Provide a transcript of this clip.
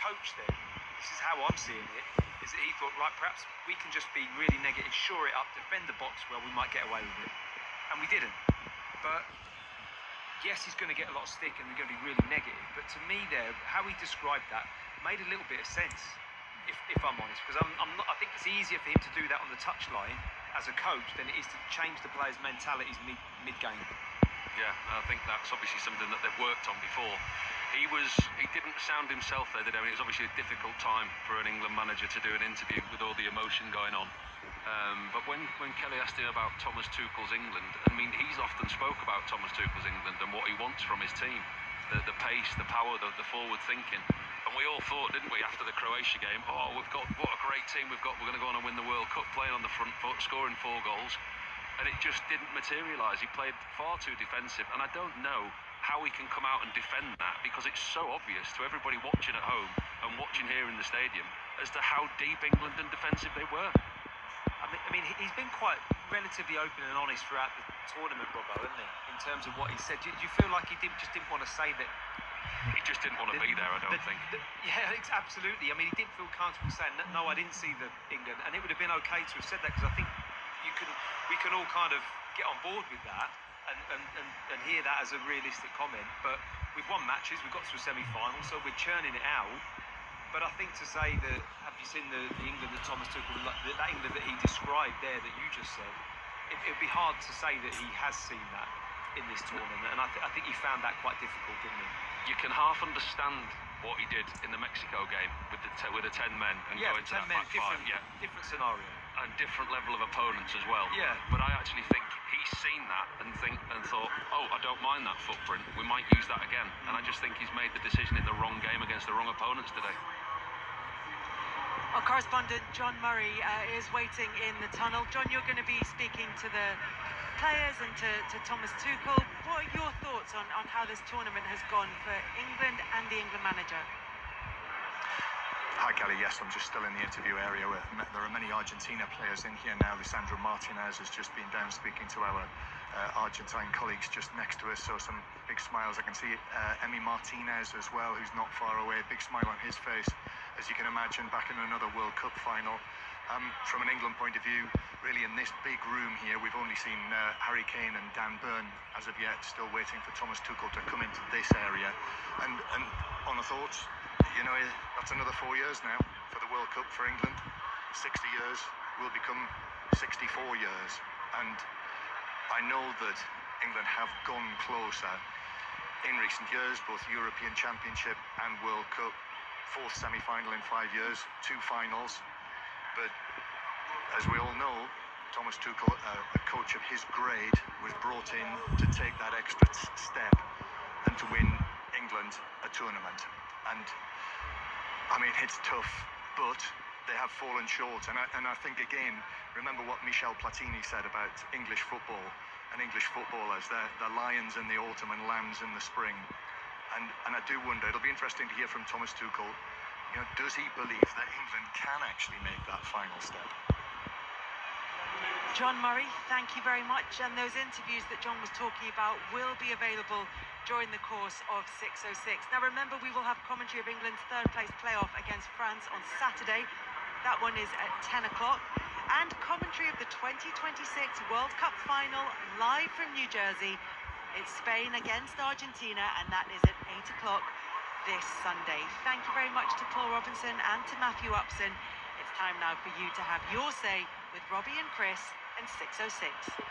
coach then, this is how I'm seeing it, is that he thought, right, perhaps we can just be really negative, shore it up, defend the box well, we might get away with it. And we didn't. But yes, he's going to get a lot of stick and we're going to be really negative. But to me there, how he described that made a little bit of sense, if I'm honest. Because I think it's easier for him to do that on the touchline as a coach than it is to change the players' mentalities mid-game. Yeah, I think that's obviously something that they've worked on before. He didn't sound himself there today. I mean, it was obviously a difficult time for an England manager to do an interview with all the emotion going on. But when Kelly asked him about Thomas Tuchel's England, I mean, he's often spoke about Thomas Tuchel's England and what he wants from his team. The pace, the power, the forward thinking. And we all thought, didn't we, after the Croatia game, oh, what a great team we've got. We're going to go on and win the World Cup, playing on the front foot, scoring 4 goals. And it just didn't materialise. He played far too defensive. And I don't know how he can come out and defend that, because it's so obvious to everybody watching at home and watching here in the stadium as to how deep England and defensive they were. I mean, he's been quite relatively open and honest throughout the tournament, Robbo, hasn't he? In terms of what he said. Do you feel like he just didn't want to say that? He just didn't want to be there, I don't think. Yeah, absolutely. I mean, he didn't feel comfortable saying, no, I didn't see the England. And it would have been okay to have said that, because I think we can all kind of get on board with that and hear that as a realistic comment. But we've won matches, we've got to a semi-final, so we're churning it out. But I think to say that, have you seen the England that Thomas Tuchel, that England that he described there that you just said, it'd be hard to say that he has seen that in this tournament. And I think he found that quite difficult, didn't he? You can half understand what he did in the Mexico game with the 10 men and go into that back five. Yeah, different scenario. And different level of opponents as well. Yeah. But I actually think he's seen that and thought, oh, I don't mind that footprint. We might use that again. And I just think he's made the decision in the wrong game against the wrong opponents today. Our correspondent John Murray is waiting in the tunnel. John, you're going to be speaking to the players and to Thomas Tuchel. What are your thoughts on how this tournament has gone for England and the England manager? Hi Kelly, yes, I'm just still in the interview area. There are many Argentina players in here now. Lisandro Martinez has just been down speaking to our Argentine colleagues just next to us, so some big smiles. I can see Emi Martinez as well, who's not far away, big smile on his face, as you can imagine, back in another World Cup final. From an England point of view, really in this big room here, we've only seen Harry Kane and Dan Burn as of yet, still waiting for Thomas Tuchel to come into this area. And on the thoughts, you know, that's another 4 years now for the World Cup for England. 60 years will become 64 years. And I know that England have gone closer in recent years, both European Championship and World Cup. 4th semi-final in 5 years, 2 finals. But as we all know, Thomas Tuchel, a coach of his grade, was brought in to take that extra step and to win England a tournament. And I mean, it's tough, but they have fallen short. And I think, again, remember what Michel Platini said about English football and English footballers. They're lions in the autumn and lambs in the spring. And I do wonder, it'll be interesting to hear from Thomas Tuchel, you know, does he believe that England can actually make that final step? John Murray, thank you very much. And those interviews that John was talking about will be available during the course of 6:06. Now remember, we will have commentary of England's 3rd place playoff against France on Saturday. That one is at 10 o'clock. And commentary of the 2026 World Cup final live from New Jersey. It's Spain against Argentina, and that is at 8 o'clock this Sunday. Thank you very much to Paul Robinson and to Matthew Upson. It's time now for you to have your say with Robbie and Chris and 6:06.